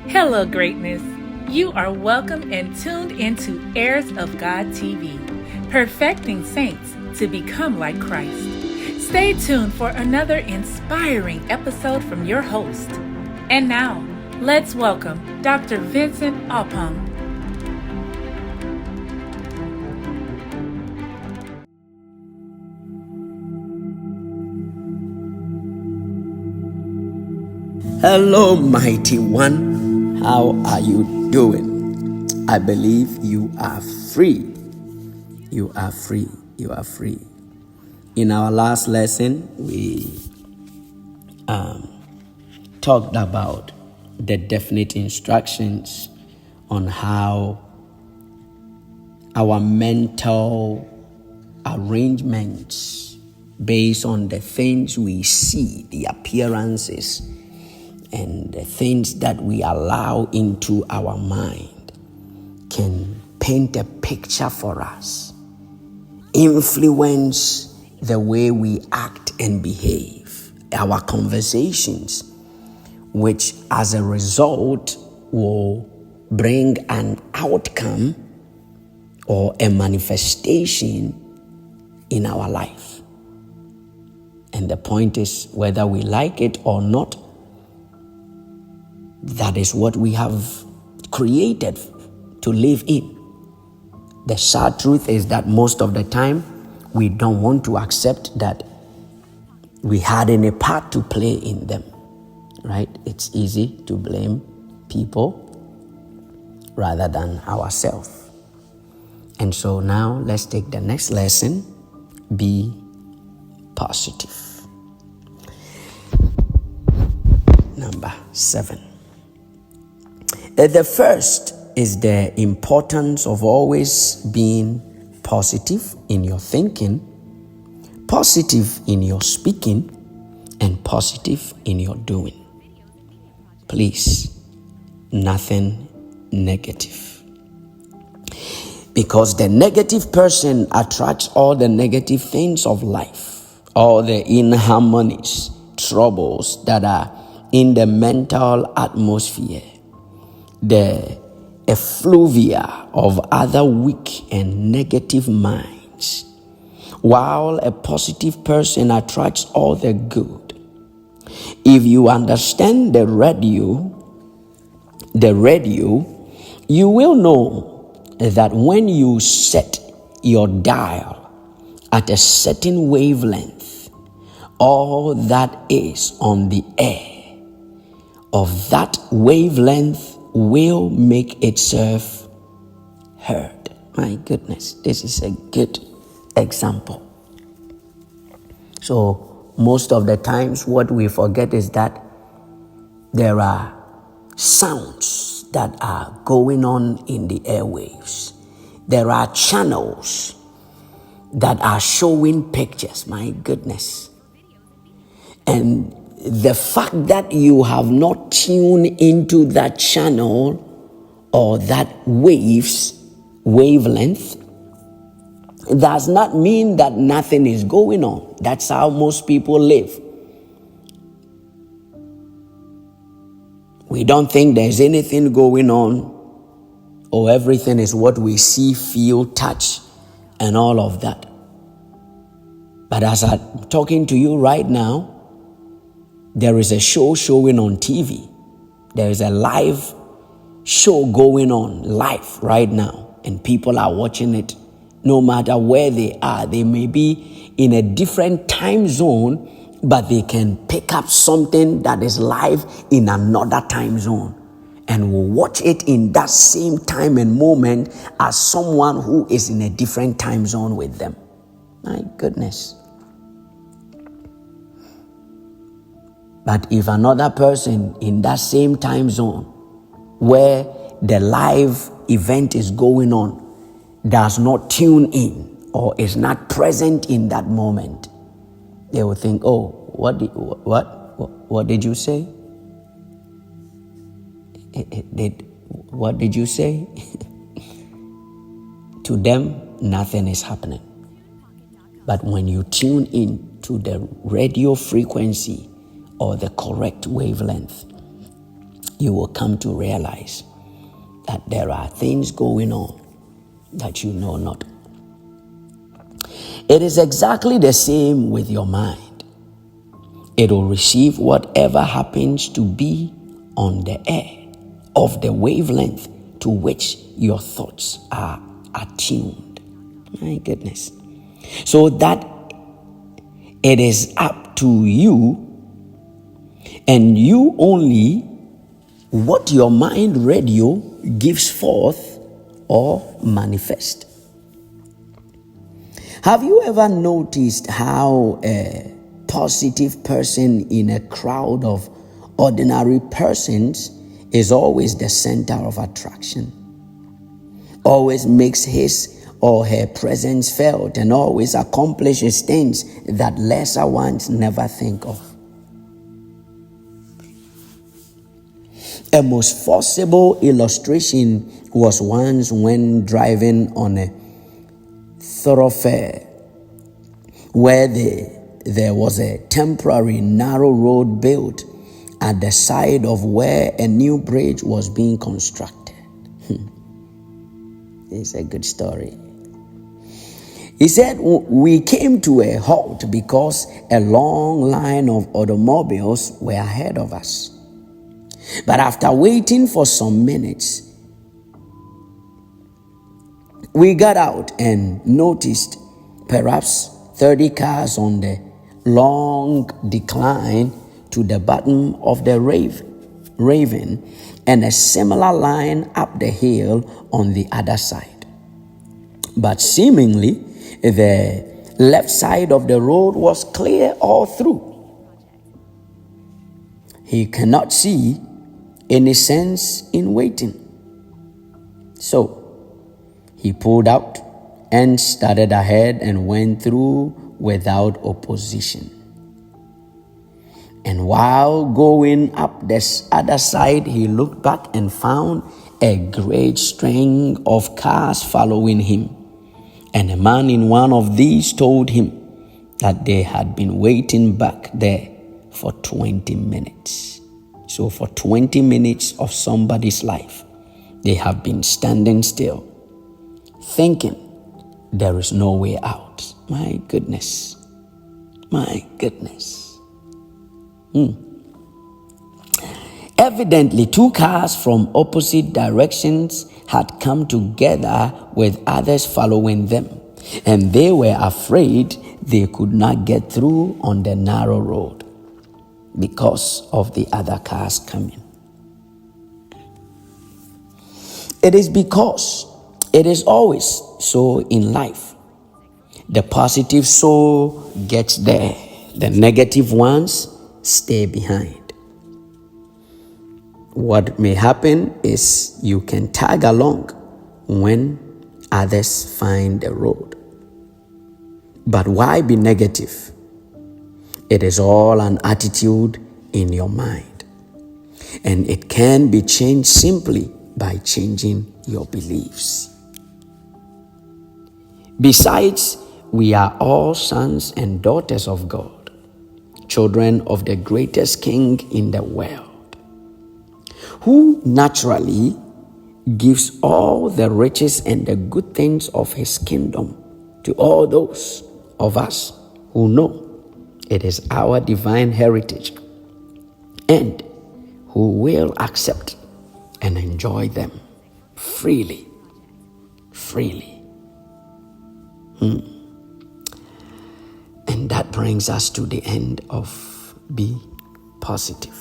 Hello, greatness. You are welcome and tuned into Heirs of God TV, perfecting saints to become like Christ. Stay tuned for another inspiring episode from your host. And now, let's welcome Dr. Vincent Oppong. Hello, mighty one. How are you doing? I believe you are free. You are free. You are free. In our last lesson, we talked about the definite instructions on how our mental arrangements based on the things we see, the appearances, and the things that we allow into our mind can paint a picture for us, influence the way we act and behave, our conversations, which as a result will bring an outcome or a manifestation in our life. And the point is, whether we like it or not, that is what we have created to live in. The sad truth is that most of the time, we don't want to accept that we had any part to play in them, right? It's easy to blame people rather than ourselves. And so now let's take the next lesson, be positive. Number 7. The first is the importance of always being positive in your thinking, positive in your speaking, and positive in your doing. Please, nothing negative. Because the negative person attracts all the negative things of life, all the inharmonies, troubles that are in the mental atmosphere, the effluvia of other weak and negative minds, while a positive person attracts all the good. If you understand the radio, you will know that when you set your dial at a certain wavelength, all that is on the air of that wavelength will make itself heard. My goodness, this is a good example. So most of the times what we forget is that there are sounds that are going on in the airwaves. There are channels that are showing pictures. My goodness. And the fact that you have not tuned into that channel or that wavelength does not mean that nothing is going on. That's how most people live. We don't think there's anything going on, or everything is what we see, feel, touch, and all of that. But as I'm talking to you right now, there is a show showing on TV. There is a live show going on live right now, and people are watching it no matter where they are. They may be in a different time zone, but they can pick up something that is live in another time zone and will watch it in that same time and moment as someone who is in a different time zone with them. My goodness. But if another person in that same time zone where the live event is going on does not tune in or is not present in that moment, they will think, oh, what did you say? What did you say? To them, nothing is happening. But when you tune in to the radio frequency or the correct wavelength, you will come to realize that there are things going on that you know not. It is exactly the same with your mind. It will receive whatever happens to be on the air of the wavelength to which your thoughts are attuned. My goodness. So that it is up to you and you only what your mind radio gives forth or manifest. Have you ever noticed how a positive person in a crowd of ordinary persons is always the center of attraction? Always makes his or her presence felt and always accomplishes things that lesser ones never think of. A most forcible illustration was once when driving on a thoroughfare where there was a temporary narrow road built at the side of where a new bridge was being constructed. It's a good story. He said, we came to a halt because a long line of automobiles were ahead of us. But after waiting for some minutes, we got out and noticed perhaps 30 cars on the long decline to the bottom of the Raven and a similar line up the hill on the other side. But seemingly, the left side of the road was clear all through. He cannot see any sense in waiting. So he pulled out and started ahead and went through without opposition. And while going up this other side, he looked back and found a great string of cars following him. And a man in one of these told him that they had been waiting back there for 20 minutes. So for 20 minutes of somebody's life, they have been standing still, thinking there is no way out. My goodness. My goodness. Evidently, two cars from opposite directions had come together with others following them, and they were afraid they could not get through on the narrow road because of the other cars coming. It is because it is always so in life. The positive soul gets there. The negative ones stay behind. What may happen is you can tag along when others find the road. But why be negative? It is all an attitude in your mind. And it can be changed simply by changing your beliefs. Besides, we are all sons and daughters of God, children of the greatest king in the world, who naturally gives all the riches and the good things of his kingdom to all those of us who know it is our divine heritage and who will accept and enjoy them freely. And that brings us to the end of Be Positive.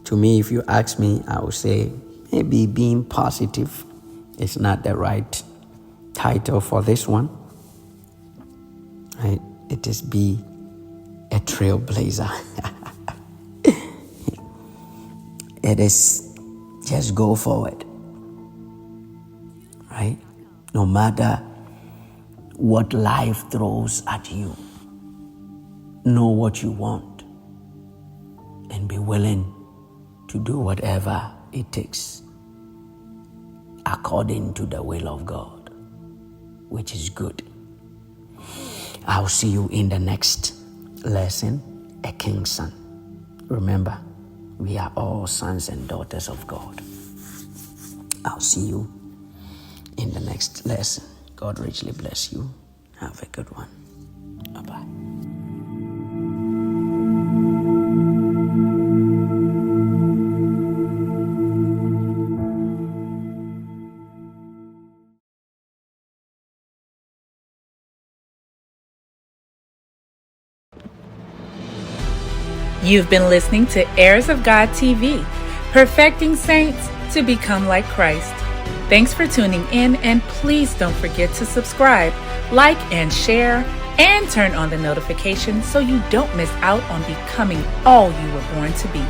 To me, if you ask me, I would say maybe being positive is not the right title for this one. Right? It is be a trailblazer. It is just go forward. Right? No matter what life throws at you, know what you want and be willing to do whatever it takes according to the will of God, which is good. I'll see you in the next lesson, A King's Son. Remember, We are all sons and daughters of God. I'll see you in the next lesson. God richly bless you. Have a good one. Bye-bye. You've been listening to Heirs of God TV, perfecting saints to become like Christ. Thanks for tuning in, and please don't forget to subscribe, like, and share, and turn on the notifications so you don't miss out on becoming all you were born to be.